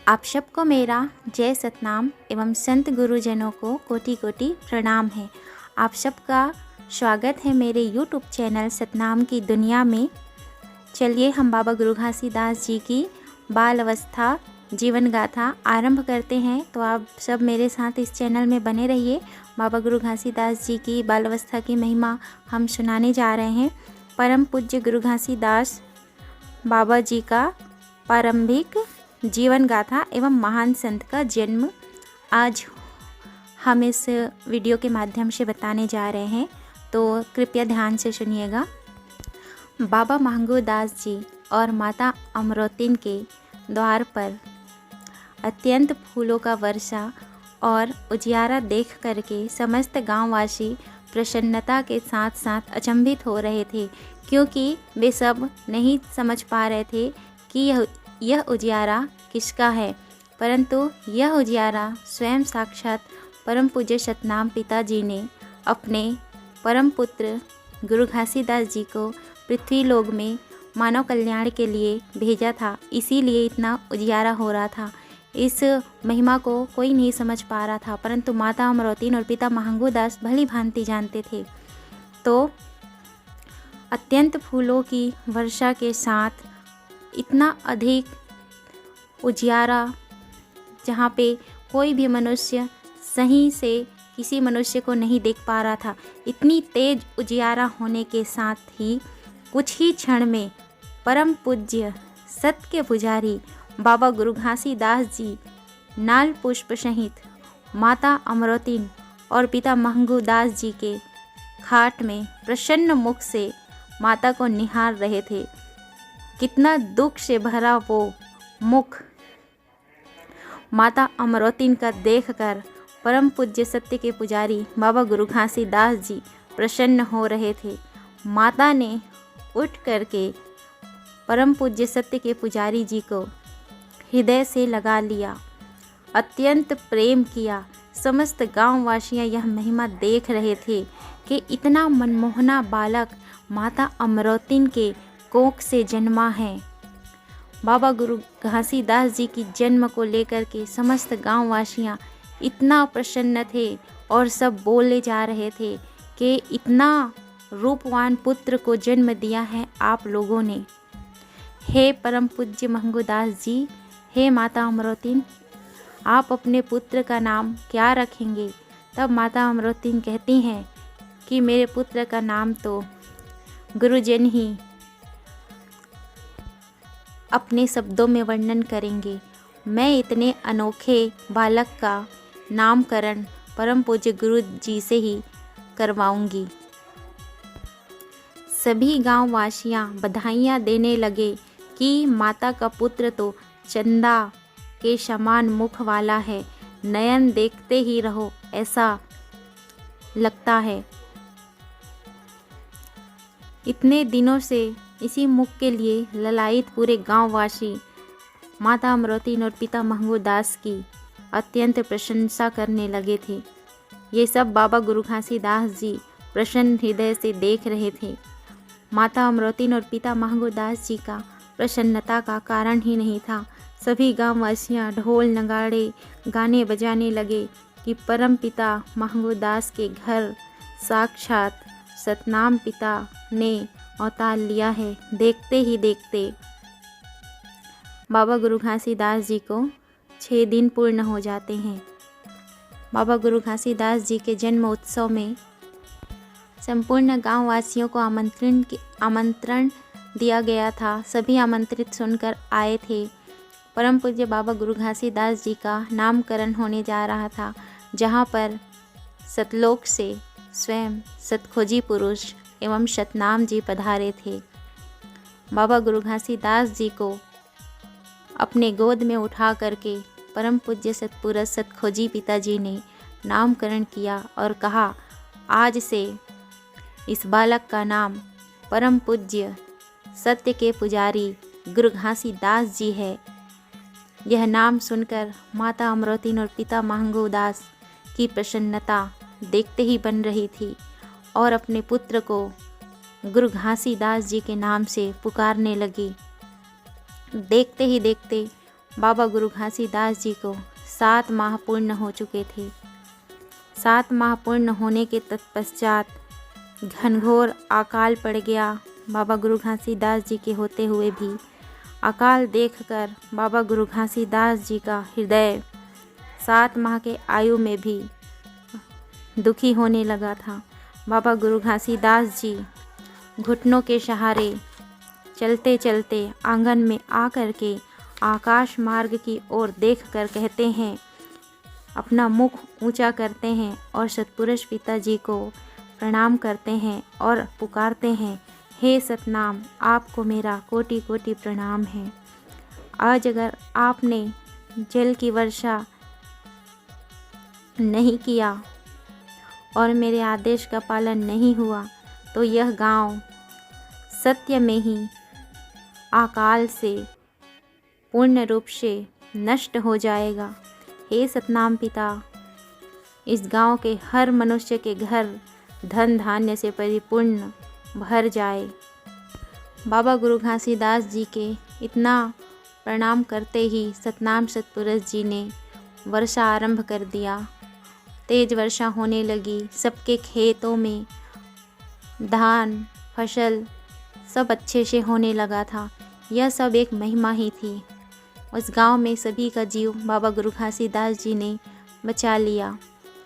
आप सबको मेरा जय सतनाम एवं संत गुरुजनों को कोटि कोटि प्रणाम है। आप सबका स्वागत है मेरे YouTube चैनल सतनाम की दुनिया में। चलिए हम बाबा गुरु घासीदास जी की बाल अवस्था जीवन गाथा आरंभ करते हैं। तो आप सब मेरे साथ इस चैनल में बने रहिए। बाबा गुरु घासीदास जी की बाल अवस्था की महिमा हम सुनाने जा रहे हैं। परम पूज्य गुरु घासीदास बाबा जी का प्रारंभिक जीवन गाथा एवं महान संत का जन्म आज हम इस वीडियो के माध्यम से बताने जा रहे हैं, तो कृपया ध्यान से सुनिएगा। बाबा महंगूदास जी और माता अमरोतिन के द्वार पर अत्यंत फूलों का वर्षा और उजियारा देख करके समस्त गांववासी प्रसन्नता के साथ साथ अचंभित हो रहे थे, क्योंकि वे सब नहीं समझ पा रहे थे कि यह उजियारा किसका है, परंतु यह उजियारा स्वयं साक्षात परम पूज्य सतनाम पिताजी ने अपने परम पुत्र गुरु घासीदास जी को पृथ्वी लोक में मानव कल्याण के लिए भेजा था। इसीलिए इतना उजियारा हो रहा था। इस महिमा को कोई नहीं समझ पा रहा था, परंतु माता अमरोतिन और पिता महंगूदास भली भांति जानते थे। तो अत्यंत फूलों की वर्षा के साथ इतना अधिक उजियारा, जहाँ पे कोई भी मनुष्य सही से किसी मनुष्य को नहीं देख पा रहा था, इतनी तेज उजियारा होने के साथ ही कुछ ही क्षण में परम पूज्य सत्य के पुजारी बाबा गुरु घासीदास जी नाल पुष्प सहित माता अमरोतिन और पिता महंगूदास जी के खाट में प्रसन्न मुख से माता को निहार रहे थे। कितना दुख से भरा वो मुख माता अमरोतिन का देखकर परम पूज्य सत्य के पुजारी बाबा गुरु घासीदास जी प्रसन्न हो रहे थे। माता ने उठ करके परम पूज्य सत्य के पुजारी जी को हृदय से लगा लिया, अत्यंत प्रेम किया। समस्त गांववासियां यह महिमा देख रहे थे कि इतना मनमोहना बालक माता अमरोतिन के कोख से जन्मा है। बाबा गुरु घासीदास जी की जन्म को लेकर के समस्त गांववासियां इतना प्रसन्न थे और सब बोले जा रहे थे कि इतना रूपवान पुत्र को जन्म दिया है आप लोगों ने। हे परम पूज्य महंगूदास जी, हे माता अमरोतिन, आप अपने पुत्र का नाम क्या रखेंगे? तब माता अमरोतिन कहती हैं कि मेरे पुत्र का नाम तो गुरुजन ही अपने शब्दों में वर्णन करेंगे। मैं इतने अनोखे बालक का नामकरण परम पूज्य गुरु जी से ही करवाऊंगी। सभी गांववासियां बधाइयां देने लगे कि माता का पुत्र तो चंदा के समान मुख वाला है, नयन देखते ही रहो ऐसा लगता है। इतने दिनों से इसी मुख के लिए ललायित पूरे गांववासी माता अमरोतिन और पिता महंगूदास की अत्यंत प्रशंसा करने लगे थे। ये सब बाबा गुरु घासीदास जी प्रसन्न हृदय से देख रहे थे। माता अमरोतिन और पिता महंगूदास जी का प्रसन्नता का कारण ही नहीं था। सभी गांववासियां ढोल नगाड़े गाने बजाने लगे कि परम पिता महंगूदास के घर साक्षात सतनाम पिता ने अवतार लिया है। देखते ही देखते बाबा गुरु घासीदास जी को 6 दिन पूर्ण हो जाते हैं। बाबा गुरु घासीदास जी के जन्म उत्सव में संपूर्ण गांववासियों को आमंत्रण दिया गया था। सभी आमंत्रित सुनकर आए थे। परम पूज्य बाबा गुरु घासीदास जी का नामकरण होने जा रहा था, जहाँ पर सतलोक से स्वयं सतखोजी पुरुष एवं सतनाम जी पधारे थे। बाबा गुरु घासीदास जी को अपने गोद में उठा करके परम पूज्य सतपुरुष सतखोजी पिताजी ने नामकरण किया और कहा, आज से इस बालक का नाम परम पूज्य सत्य के पुजारी गुरु घासीदास जी है। यह नाम सुनकर माता अमरोतिन और पिता महंगूदास की प्रसन्नता देखते ही बन रही थी और अपने पुत्र को गुरु घासीदास जी के नाम से पुकारने लगी। देखते ही देखते बाबा गुरु घासीदास जी को 7 माह पूर्ण हो चुके थे। 7 माह पूर्ण होने के तत्पश्चात घनघोर अकाल पड़ गया। बाबा गुरु घासीदास जी के होते हुए भी अकाल देखकर बाबा गुरु घासीदास जी का हृदय 7 माह के आयु में भी दुखी होने लगा था। बाबा गुरु घासीदास जी घुटनों के सहारे चलते चलते आंगन में आकर के आकाश मार्ग की ओर देखकर कहते हैं, अपना मुख ऊंचा करते हैं और सतपुरुष पिताजी को प्रणाम करते हैं और पुकारते हैं, हे सतनाम, आपको मेरा कोटि कोटि प्रणाम है। आज अगर आपने जल की वर्षा नहीं किया और मेरे आदेश का पालन नहीं हुआ तो यह गांव सत्य में ही अकाल से पूर्ण रूप से नष्ट हो जाएगा। हे सतनाम पिता, इस गांव के हर मनुष्य के घर धन धान्य से परिपूर्ण भर जाए। बाबा गुरु घासीदास जी के इतना प्रणाम करते ही सतनाम सतपुरुष जी ने वर्षा आरंभ कर दिया। तेज वर्षा होने लगी। सबके खेतों में धान फसल सब अच्छे से होने लगा था। यह सब एक महिमा ही थी। उस गांव में सभी का जीव बाबा गुरु घासीदास जी ने बचा लिया।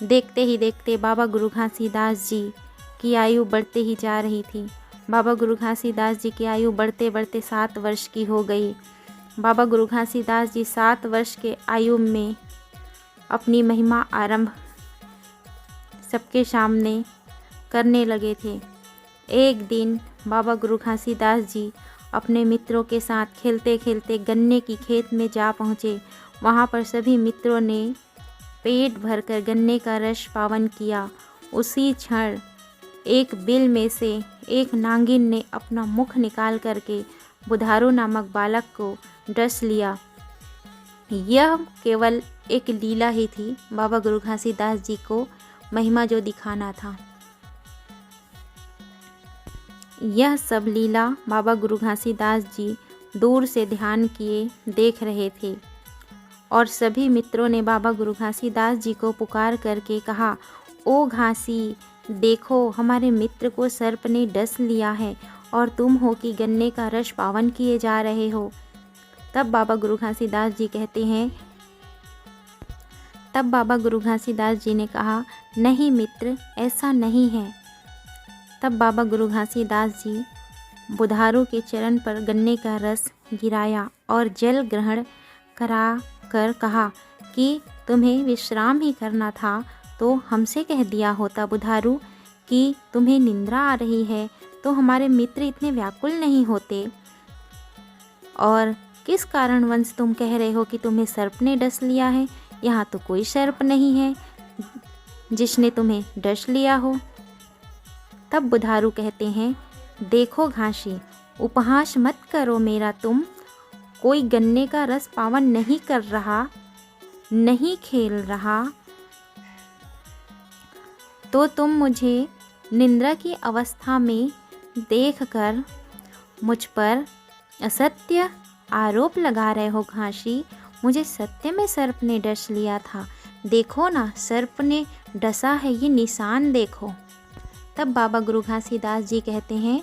देखते ही देखते बाबा गुरु घासीदास जी की आयु बढ़ते ही जा रही थी। बाबा गुरु घासीदास जी की आयु बढ़ते बढ़ते 7 वर्ष की हो गई। बाबा गुरु घासीदास जी 7 वर्ष के आयु में अपनी महिमा आरंभ सबके सामने करने लगे थे। एक दिन बाबा गुरु घासीदास जी अपने मित्रों के साथ खेलते खेलते गन्ने की खेत में जा पहुँचे। वहाँ पर सभी मित्रों ने पेट भरकर गन्ने का रस पावन किया। उसी क्षण एक बिल में से एक नागिन ने अपना मुख निकाल करके बुधारू नामक बालक को डस लिया। यह केवल एक लीला ही थी, बाबा गुरु घासीदास जी को महिमा जो दिखाना था। यह सब लीला बाबा गुरु घासीदास जी दूर से ध्यान किए देख रहे थे और सभी मित्रों ने बाबा गुरु घासीदास जी को पुकार करके कहा, ओ घासी, देखो हमारे मित्र को सर्प ने डस लिया है और तुम हो कि गन्ने का रस पावन किए जा रहे हो। तब बाबा गुरु घासीदास जी ने कहा, नहीं मित्र, ऐसा नहीं है। तब बाबा गुरु घासीदास जी बुधारू के चरण पर गन्ने का रस गिराया और जल ग्रहण करा कर कहा कि तुम्हें विश्राम ही करना था तो हमसे कह दिया होता बुधारू कि तुम्हें निंद्रा आ रही है तो हमारे मित्र इतने व्याकुल नहीं होते। और किस कारणवश तुम कह रहे हो कि तुम्हें सर्प ने डस लिया है? यहाँ तो कोई सर्प नहीं है जिसने तुम्हें डस लिया हो। तब बुधारू कहते हैं, देखो घासी, उपहास मत करो मेरा। तुम कोई गन्ने का रस पावन नहीं कर रहा, नहीं खेल रहा, तो तुम मुझे निंद्रा की अवस्था में देखकर मुझ पर असत्य आरोप लगा रहे हो। घासी, मुझे सत्य में सर्प ने डस लिया था। देखो ना, सर्प ने डसा है, ये निशान देखो। तब बाबा गुरु घासीदास जी कहते हैं,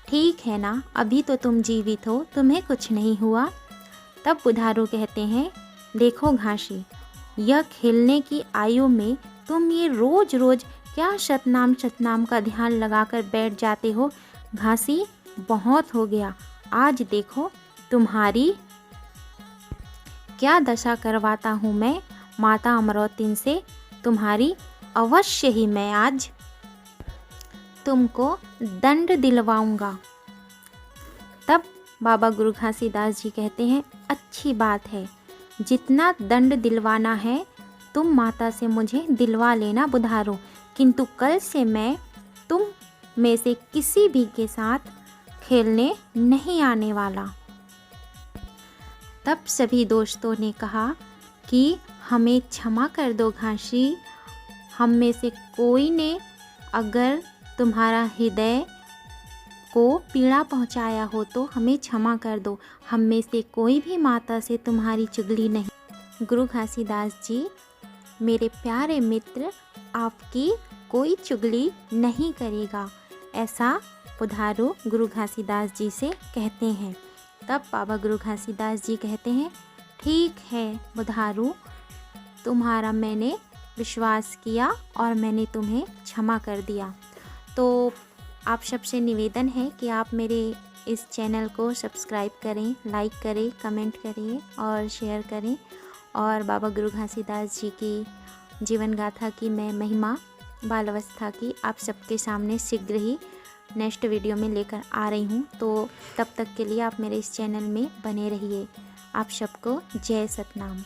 ठीक है ना, अभी तो तुम जीवित हो, तुम्हें कुछ नहीं हुआ। तब बुधारू कहते हैं, देखो घासी, यह खेलने की आयु में तुम ये रोज रोज क्या सतनाम का ध्यान लगाकर बैठ जाते हो। घासी, बहुत हो गया। आज देखो तुम्हारी क्या दशा करवाता हूँ मैं माता अमरौतिन से। तुम्हारी अवश्य ही मैं आज तुमको दंड दिलवाऊंगा। तब बाबा गुरु घासीदास जी कहते हैं, अच्छी बात है, जितना दंड दिलवाना है तुम माता से मुझे दिलवा लेना बुधारो, किंतु कल से मैं तुम में से किसी भी के साथ खेलने नहीं आने वाला। तब सभी दोस्तों ने कहा कि हमें क्षमा कर दो घासी, हम में से कोई ने अगर तुम्हारा हृदय को पीड़ा पहुंचाया हो तो हमें क्षमा कर दो। हम में से कोई भी माता से तुम्हारी चुगली नहीं। गुरु घासीदास जी, मेरे प्यारे मित्र, आपकी कोई चुगली नहीं करेगा, ऐसा पुधारू गुरु घासीदास जी से कहते हैं। तब बाबा गुरु घासीदास जी कहते हैं, ठीक है बुधारू, तुम्हारा मैंने विश्वास किया और मैंने तुम्हें क्षमा कर दिया। तो आप सबसे निवेदन है कि आप मेरे इस चैनल को सब्सक्राइब करें, लाइक करें, कमेंट करें और शेयर करें। और बाबा गुरु घासीदास जी की जीवन गाथा की मैं महिमा बाल अवस्था की आप सबके सामने शीघ्र ही नेक्स्ट वीडियो में लेकर आ रही हूँ। तो तब तक के लिए आप मेरे इस चैनल में बने रहिए। आप सबको जय सतनाम।